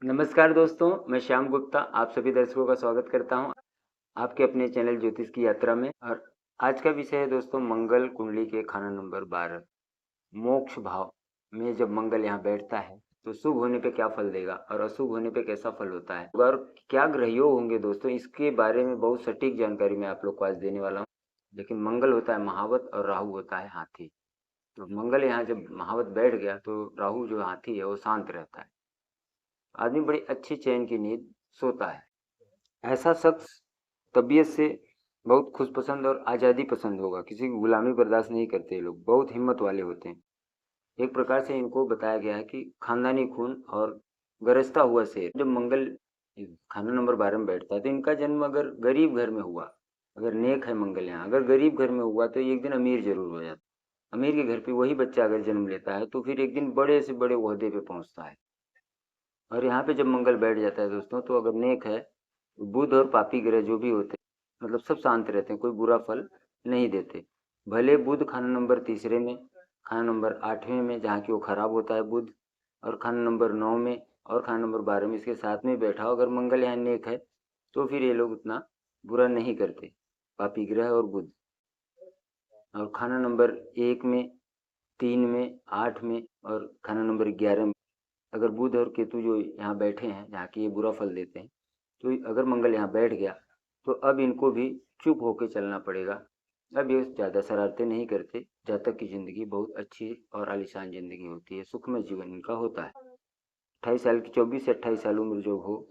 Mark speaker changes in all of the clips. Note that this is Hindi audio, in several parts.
Speaker 1: नमस्कार दोस्तों, मैं श्याम गुप्ता आप सभी दर्शकों का स्वागत करता हूं आपके अपने चैनल ज्योतिष की यात्रा में। और आज का विषय है दोस्तों मंगल कुंडली के खाना नंबर 12 मोक्ष भाव में जब मंगल यहाँ बैठता है तो शुभ होने पे क्या फल देगा और अशुभ होने पे कैसा फल होता है और क्या ग्रह योग होंगे दोस्तों, इसके बारे में बहुत सटीक जानकारी मैं आप लोग को आज देने वाला हूँ। लेकिन मंगल होता है महावत और राहु होता है हाथी। तो मंगल यहाँ जब महावत बैठ गया तो राहु जो हाथी है वो शांत रहता है। आदमी बड़ी अच्छी चैन की नींद सोता है। ऐसा शख्स तबीयत से बहुत खुशपसंद और आज़ादी पसंद होगा, किसी की गुलामी बर्दाश्त नहीं करते। ये लोग बहुत हिम्मत वाले होते हैं। एक प्रकार से इनको बताया गया है कि खानदानी खून और गरजता हुआ शेर। जब मंगल खाना नंबर 12 में बैठता है तो इनका जन्म अगर गरीब घर में हुआ, अगर नेक है मंगल यहाँ, अगर गरीब घर में हुआ तो एक दिन अमीर जरूर हो जाता है। अमीर के घर पे वही बच्चा अगर जन्म लेता है तो फिर एक दिन बड़े से बड़े ओहदे पे पहुंचता है। और यहाँ पे जब मंगल बैठ जाता है दोस्तों तो अगर नेक है, बुध और पापी ग्रह जो भी होते हैं मतलब सब शांत रहते हैं, कोई बुरा फल नहीं देते। भले बुध खाना नंबर तीसरे में, खाना नंबर 8वें में जहाँ की वो खराब होता है बुध, और खाना नंबर 9 में और खाना नंबर 12 में इसके साथ में बैठा हो, अगर मंगल यहाँ नेक है तो फिर ये लोग उतना बुरा नहीं करते, पापी ग्रह और बुध। और खाना नंबर 1 में, 3 में, 8 में और खाना नंबर 11 में अगर बुध और केतु जो यहाँ बैठे हैं जहाँ की ये बुरा फल देते हैं, तो अगर मंगल यहाँ बैठ गया तो अब इनको भी चुप होकर चलना पड़ेगा। अब ये ज़्यादा शरारतें नहीं करते। जातक की ज़िंदगी बहुत अच्छी और आलीशान ज़िंदगी होती है, सुखमय जीवन इनका होता है। 28 साल की, 24 से 28 साल उम्र जो हो,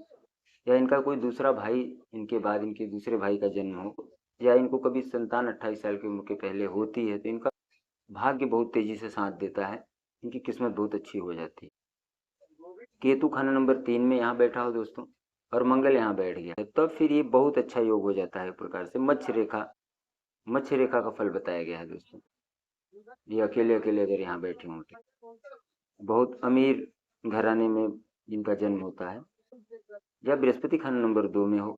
Speaker 1: या इनका कोई दूसरा भाई इनके बाद इनके दूसरे भाई का जन्म हो, या इनको कभी संतान 28 साल की उम्र के पहले होती है तो इनका भाग्य बहुत तेजी से साथ देता है, इनकी किस्मत बहुत अच्छी हो जाती है। केतु खाना नंबर 3 में यहाँ बैठा हो दोस्तों और मंगल यहाँ बैठ गया तब फिर ये बहुत अच्छा योग हो जाता है। एक प्रकार से मत्स्य रेखा का फल बताया गया है दोस्तों। ये अकेले अकेले अगर यहाँ बैठे हों तो बहुत अमीर घराने में जिनका जन्म होता है, या बृहस्पति खाना नंबर 2 में हो,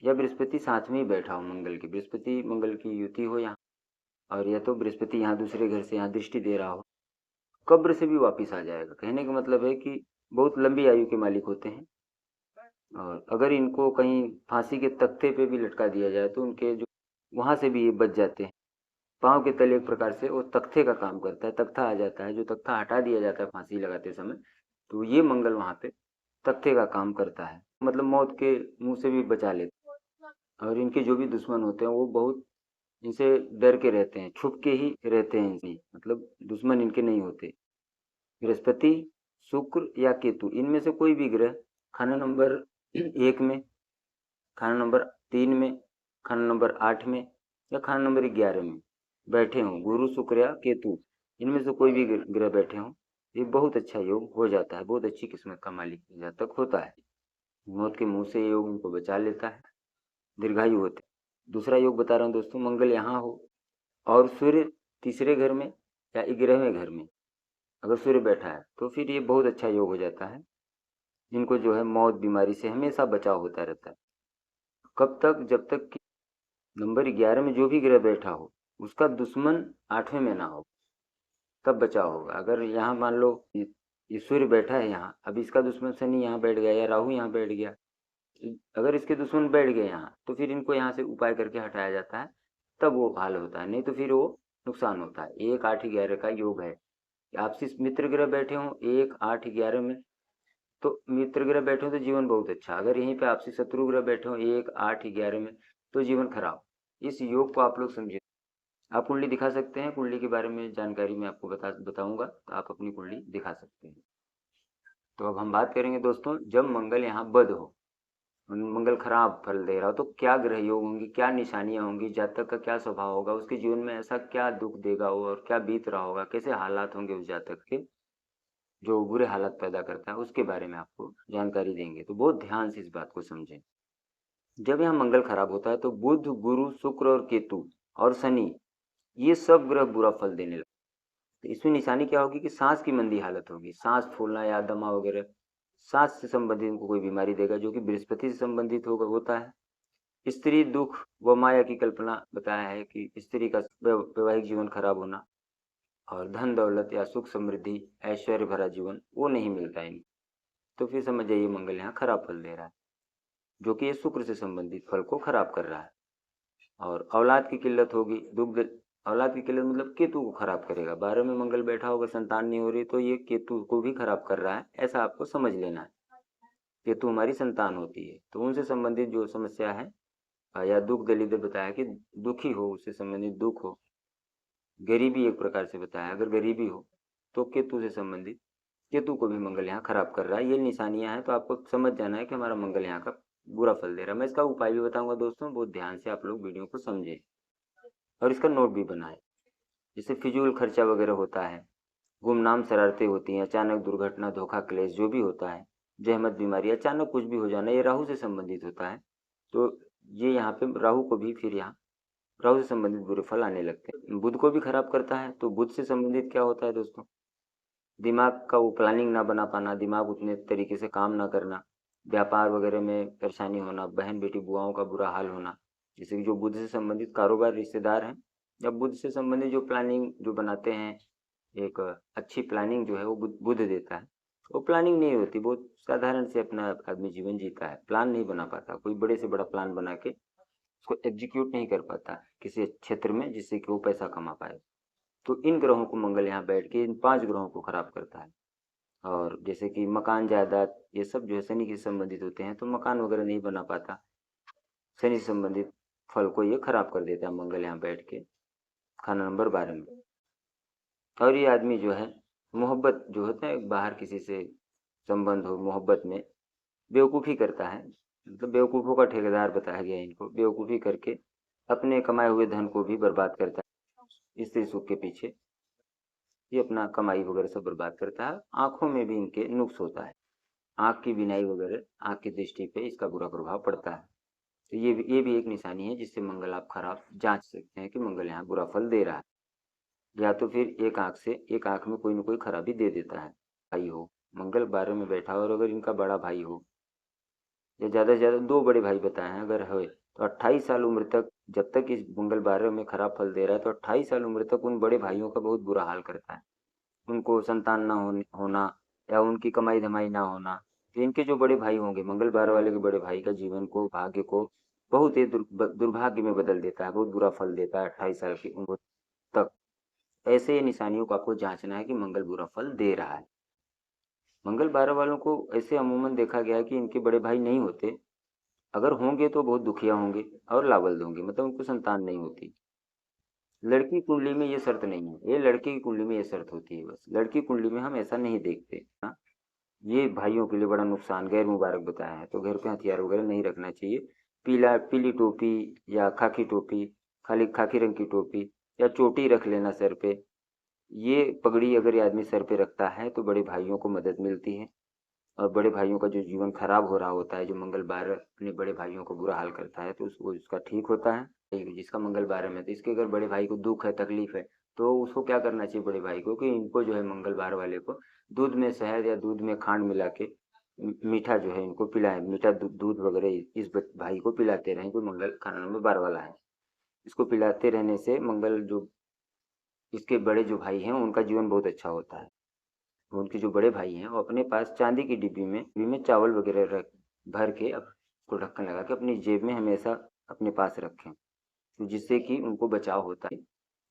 Speaker 1: या बृहस्पति साथ में ही बैठा हो मंगल की, बृहस्पति मंगल की युति हो यहाँ, और या तो बृहस्पति यहाँ दूसरे घर से यहाँ दृष्टि दे रहा हो, कब्र से भी वापिस आ जाएगा। कहने का मतलब है कि बहुत लंबी आयु के मालिक होते हैं। और अगर इनको कहीं फांसी के तख्ते पे भी लटका दिया जाए तो उनके जो वहां से भी ये बच जाते हैं। पाँव के तले एक प्रकार से वो तख्ते का काम करता है, तख्ता आ जाता है, जो तख्ता हटा दिया जाता है फांसी लगाते समय, तो ये मंगल वहां पे तख्ते का काम करता है, मतलब मौत के मुंह से भी बचा लेता है। और इनके जो भी दुश्मन होते हैं वो बहुत इनसे डर के रहते हैं, छुप के ही रहते हैं इनसे, मतलब दुश्मन इनके नहीं होते। बृहस्पति, शुक्र या केतु इनमें से कोई भी ग्रह खाना नंबर 1 में, खाना नंबर 3 में, खाना नंबर 8 में या खाना नंबर 11 में बैठे हों, गुरु शुक्र या केतु इनमें से कोई भी ग्रह बैठे हों, ये बहुत अच्छा योग हो जाता है, बहुत अच्छी किस्मत का मालिक जातक होता है। मौत के मुंह से योग उनको बचा लेता है, दीर्घायु होते। दूसरा योग बता रहा हूँ दोस्तों, मंगल यहाँ हो और सूर्य तीसरे घर में या 11वें घर में अगर सूर्य बैठा है तो फिर ये बहुत अच्छा योग हो जाता है। इनको जो है मौत बीमारी से हमेशा बचाव होता रहता है। कब तक? जब तक कि नंबर 11 में जो भी ग्रह बैठा हो उसका दुश्मन 8वें में ना हो, तब बचाव होगा। अगर यहाँ मान लो ये सूर्य बैठा है यहाँ, अब इसका दुश्मन शनि यहाँ बैठ गया या राहु यहाँ बैठ गया, अगर इसके दुश्मन बैठ गए यहाँ तो फिर इनको यहाँ से उपाय करके हटाया जाता है, तब वो हाल होता है, नहीं तो फिर वो नुकसान होता है। 1 8 11 का योग है। आपसी मित्र ग्रह बैठे हों 1 8 11 में, तो मित्र ग्रह बैठे हो तो जीवन बहुत अच्छा। अगर यहीं पे आपसी शत्रु ग्रह बैठे हो 1 8 11 में तो जीवन खराब। इस योग को आप लोग समझे। आप कुंडली दिखा सकते हैं, कुंडली के बारे में जानकारी मैं आपको बताऊंगा तो आप अपनी कुंडली दिखा सकते हैं। तो अब हम बात करेंगे दोस्तों, जब मंगल यहाँ बद हो, मंगल खराब फल दे रहा हो तो क्या ग्रह योग होंगी, क्या निशानियां होंगी, जातक का क्या स्वभाव होगा, उसके जीवन में ऐसा क्या दुख देगा वो और क्या बीत रहा होगा, कैसे हालात होंगे उस जातक के जो बुरे हालात पैदा करता है, उसके बारे में आपको जानकारी देंगे। तो बहुत ध्यान से इस बात को समझें। जब यहाँ मंगल खराब होता है तो बुध, गुरु, शुक्र और केतु और शनि ये सब ग्रह बुरा फल देने लगते हैं। तो इसमें निशानी क्या होगी कि सांस की मंदी हालत होगी, सांस फूलना या दमा वगैरह, सांस से संबंधित इनको कोई बीमारी देगा जो कि बृहस्पति से संबंधित होता है। स्त्री दुख व माया की कल्पना बताया है कि स्त्री का वैवाहिक जीवन खराब होना, और धन दौलत या सुख समृद्धि ऐश्वर्य भरा जीवन वो नहीं मिलता है। तो फिर समझ जाइए मंगल यहाँ खराब फल दे रहा है, जो कि ये शुक्र से संबंधित फल को खराब कर रहा है। और औलाद की किल्लत होगी, दुग्ध औलाद की किल्लत मतलब केतु को खराब करेगा। 12 में मंगल बैठा होगा, संतान नहीं हो रही, तो ये केतु को भी खराब कर रहा है, ऐसा आपको समझ लेना है। केतु हमारी संतान होती है, तो उनसे संबंधित जो समस्या है या दुख दलित बताया कि दुखी हो, उससे संबंधित दुख हो, गरीबी एक प्रकार से बताया, अगर गरीबी हो तो केतु से संबंधित, केतु को भी मंगल यहाँ खराब कर रहा है। ये निशानियां हैं, तो आपको समझ जाना है कि हमारा मंगल यहाँ का बुरा फल दे रहा है। मैं इसका उपाय भी बताऊंगा दोस्तों, बहुत ध्यान से आप लोग वीडियो को समझे और इसका नोट भी बनाए। जैसे फिजूल खर्चा वगैरह होता है, गुमनाम शरारतें होती हैं, अचानक दुर्घटना, धोखा, क्लेश जो भी होता है, जहमत, बीमारी, अचानक कुछ भी हो जाना, ये राहु से संबंधित होता है। तो ये यहाँ पे राहु को भी फिर यहाँ राहु से संबंधित बुरे फल आने लगते हैं। बुध को भी खराब करता है, तो बुध से संबंधित क्या होता है दोस्तों, दिमाग का वो प्लानिंग ना बना पाना, दिमाग उतने तरीके से काम ना करना, व्यापार वगैरह में परेशानी होना, बहन बेटी बुआओं का बुरा हाल होना। जैसे कि जो बुध से संबंधित कारोबार, रिश्तेदार हैं, या बुध से संबंधित जो प्लानिंग जो बनाते हैं, एक अच्छी प्लानिंग जो है वो बुध देता है। वो प्लानिंग नहीं होती, बहुत साधारण से अपना आदमी जीवन जीता है, प्लान नहीं बना पाता, कोई बड़े से बड़ा प्लान बना के उसको एग्जीक्यूट नहीं कर पाता किसी क्षेत्र में जिससे कि वो पैसा कमा पाए। तो इन ग्रहों को मंगल यहाँ बैठ के इन 5 ग्रहों को खराब करता है। और जैसे कि मकान जायदाद ये सब जो है शनि के संबंधित होते हैं, तो मकान वगैरह नहीं बना पाता, शनि से संबंधित फल को ये खराब कर देता है मंगल यहाँ बैठ के खाना नंबर 12 में। और ये आदमी जो है मोहब्बत जो होता है, बाहर किसी से संबंध हो, मोहब्बत में बेवकूफ़ी करता है, मतलब बेवकूफ़ों का ठेकेदार बताया गया है इनको, बेवकूफ़ी करके अपने कमाए हुए धन को भी बर्बाद करता है स्त्री सुख के पीछे, ये अपना कमाई वगैरह सब बर्बाद करता है। आंखों में भी इनके नुक्स होता है, आंख की बिनाई वगैरह, आंख की दृष्टि पे इसका बुरा प्रभाव पड़ता है। तो ये भी एक निशानी है जिससे मंगल आप खराब जांच सकते हैं कि मंगल यहाँ बुरा फल दे रहा है। या तो फिर एक आंख में कोई ना कोई खराबी दे देता है। भाई हो, मंगल 12 में बैठा हो और अगर इनका बड़ा भाई हो, या ज़्यादा से ज़्यादा 2 बड़े भाई बताए हैं अगर है, तो 28 साल उम्र तक, जब तक इस मंगल 12 में खराब फल दे रहा है, तो 28 साल उम्र तक उन बड़े भाइयों का बहुत बुरा हाल करता है। उनको संतान ना होना, या उनकी कमाई धमाई ना होना। तो इनके जो बड़े भाई होंगे, मंगल 12 वाले के बड़े भाई का जीवन को, भाग्य को बहुत ही दुर्भाग्य में बदल देता है, बहुत बुरा फल देता है 28 साल की उम्र तक। ऐसे निशानियों को आपको जांचना है कि मंगल बुरा फल दे रहा है। मंगल 12 वालों को ऐसे अमूमन देखा गया है कि इनके बड़े भाई नहीं होते, अगर होंगे तो बहुत दुखिया होंगे और लावल्द होंगे, मतलब उनको संतान नहीं होती। लड़की कुंडली में ये शर्त नहीं है, ये लड़के की कुंडली में ये शर्त होती है बस, लड़की कुंडली में हम ऐसा नहीं देखते। हाँ, ये भाइयों के लिए बड़ा नुकसान, गैर मुबारक बताया है। तो घर पे हथियार वगैरह नहीं रखना चाहिए। पीली टोपी या खाकी टोपी, खाली खाकी रंग की टोपी, या चोटी रख लेना सर पे। ये पगड़ी अगर ये आदमी सर पे रखता है तो बड़े भाइयों को मदद मिलती है, और बड़े भाइयों का जो जीवन खराब हो रहा होता है, जो मंगल 12 अपने बड़े भाइयों को बुरा हाल करता है, तो उसको उसका ठीक होता है। जिसका मंगल 12 में, तो इसके अगर बड़े भाई को दुख है, तकलीफ है, तो उसको क्या करना चाहिए बड़े भाई को, कि इनको जो है मंगल 12 वाले को दूध में शहद या दूध में खांड मिला के मीठा जो है इनको पिलाएं, मीठा दूध वगैरह इस भाई को पिलाते रहें, जो मंगल खाना नंबर 12 वाला है। इसको पिलाते रहने से मंगल जो इसके बड़े जो भाई हैं उनका जीवन बहुत अच्छा होता है। उनके जो बड़े भाई हैं वो अपने पास चांदी की डिब्बी में चावल वगैरह रख भर के उसको ढक्कन लगा के अपनी जेब में हमेशा अपने पास रखें, तो जिससे कि उनको बचाव होता है।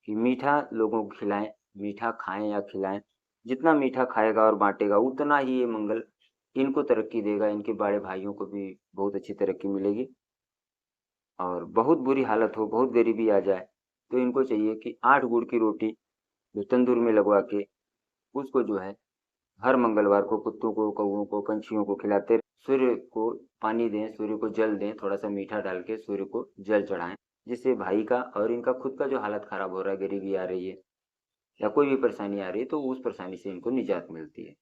Speaker 1: कि मीठा लोगों को खिलाएं, मीठा खाएं या खिलाएं, जितना मीठा खाएगा और बांटेगा उतना ही ये मंगल इनको तरक्की देगा, इनके बड़े भाइयों को भी बहुत अच्छी तरक्की मिलेगी। और बहुत बुरी हालत हो, बहुत गरीबी आ जाए, तो इनको चाहिए कि 8 गुड़ की रोटी जो तंदूर में लगवा के उसको जो है हर मंगलवार को कुत्तों को, कौओं को, पंछियों को खिलाते रहें। सूर्य को पानी दें, सूर्य को जल दें, थोड़ा सा मीठा डाल के सूर्य को जल चढ़ाएं, जिससे भाई का और इनका खुद का जो हालत खराब हो रहा है, गरीबी आ रही है या कोई भी परेशानी आ रही है, तो उस परेशानी से इनको निजात मिलती है।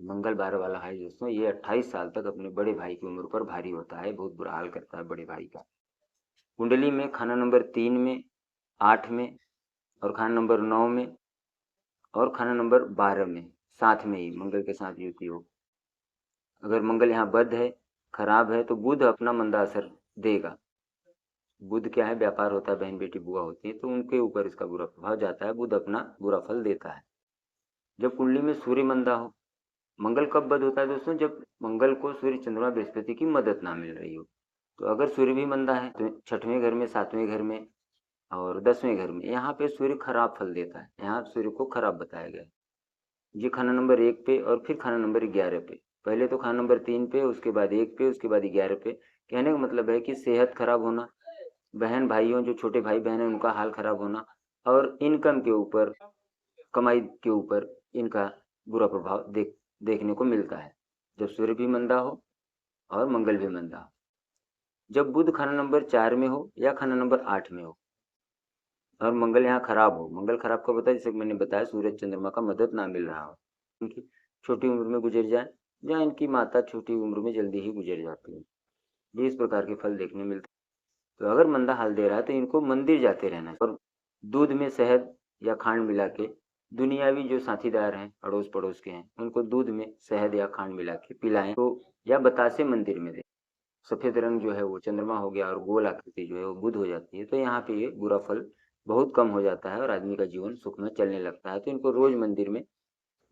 Speaker 1: मंगल 12 वाला है दोस्तों, ये 28 साल तक अपने बड़े भाई की उम्र पर भारी होता है, बहुत बुरा हाल करता है बड़े भाई का। कुंडली में खाना नंबर 3 में, 8 में, और खाना नंबर 9 में, और खाना नंबर 12 में, साथ में ही मंगल के साथ युति हो। अगर मंगल यहाँ बद्ध है, खराब है, तो बुध अपना मंदा असर देगा। बुध क्या है, व्यापार होता है, बहन बेटी बुआ होती है, तो उनके ऊपर इसका बुरा प्रभाव जाता है, बुध अपना बुरा फल देता है। जब कुंडली में सूर्य मंदा हो, मंगल कब बद होता है दोस्तों? जब मंगल को सूर्य चंद्रमा बृहस्पति की मदद ना मिल रही हो। तो अगर सूर्य भी मंदा है तो छठवें घर में, सातवें घर में और 10वें घर में, यहाँ पे सूर्य खराब फल देता है, यहाँ सूर्य को खराब बताया गया है। ये खाना नंबर 1 पे और फिर खाना नंबर 11 पे। पहले तो खाना नंबर 3 पे, उसके बाद 1 पे, उसके बाद 11 पे। कहने का मतलब है कि सेहत खराब होना, बहन भाइयों जो छोटे भाई बहन हैं उनका हाल खराब होना, और इनकम के ऊपर, कमाई के ऊपर इनका बुरा प्रभाव देखने को मिलता है, जब सूर्य भी मंदा हो और मंगल भी मंदा हो। जब बुध खाना नंबर 4 में हो या खाना नंबर 8 में हो और मंगल यहाँ खराब हो। मंगल खराब कब होता है? जैसे मैंने बताया, सूरज चंद्रमा का मदद ना मिल रहा हो, उनकी छोटी उम्र में गुजर जाए या इनकी माता छोटी उम्र में जल्दी ही गुजर जाती है। ये इस प्रकार के फल देखने मिलते हैं। तो अगर मंदा हाल दे रहा है तो इनको मंदिर जाते रहना है और दूध में शहद या खांड मिला के, दुनियावी जो साथीदार हैं अड़ोस पड़ोस के हैं उनको दूध में शहद या खांड मिला के पिलाएं तो, या बतासे मंदिर में दें। सफेद रंग जो है वो चंद्रमा हो गया और गोल आकृति जो है वो बुध हो जाती है, तो यहाँ पे ये बुरा फल बहुत कम हो जाता है और आदमी का जीवन सुख में चलने लगता है। तो इनको रोज मंदिर में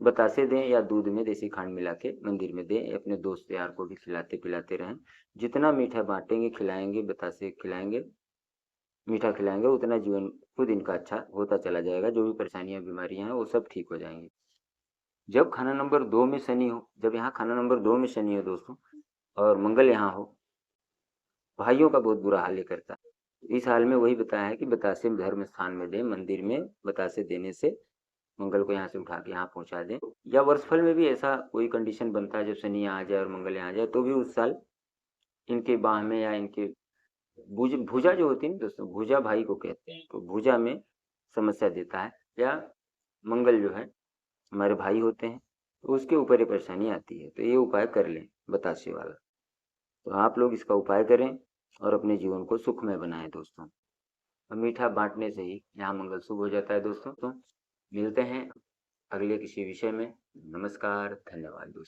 Speaker 1: बतासे दें या दूध में देसी खांड मिला के मंदिर में दें। अपने दोस्त यार को भी खिलाते पिलाते रहें। जितना मीठा बांटेंगे, खिलाएंगे, बतासे खिलाएंगे, मीठा खिलाएंगे, उतना जीवन खुद इनका अच्छा होता चला जाएगा। जो भी परेशानियां बीमारियां हैं वो सब ठीक हो जाएंगी। जब खाना नंबर 2 में शनि हो, जब यहाँ खाना नंबर 2 में शनि हो दोस्तों और मंगल यहाँ हो, भाइयों का बहुत बुरा हाल ये करता है। इस हाल में वही बताया है कि बतासे धर्म स्थान में दें, मंदिर में बतासे देने से मंगल को यहाँ से उठा के यहाँ पहुँचा दें। या वर्षफल में भी ऐसा कोई कंडीशन बनता है, जब शनि यहाँ आ जाए और मंगल यहाँ आ जाए, तो भी उस साल इनके बाह में या इनके भुजा जो होती है ना दोस्तों, भुजा भाई को कहते हैं, तो भुजा में समस्या देता है। या मंगल जो है हमारे भाई होते हैं, तो उसके ऊपर ये परेशानी आती है। तो ये उपाय कर लें बतासे वाला। तो आप लोग इसका उपाय करें और अपने जीवन को सुखमय बनाएं दोस्तों। और मीठा बांटने से ही यहाँ मंगल शुभ हो जाता है दोस्तों। तो मिलते हैं अगले किसी विषय में। नमस्कार, धन्यवाद दोस्तों।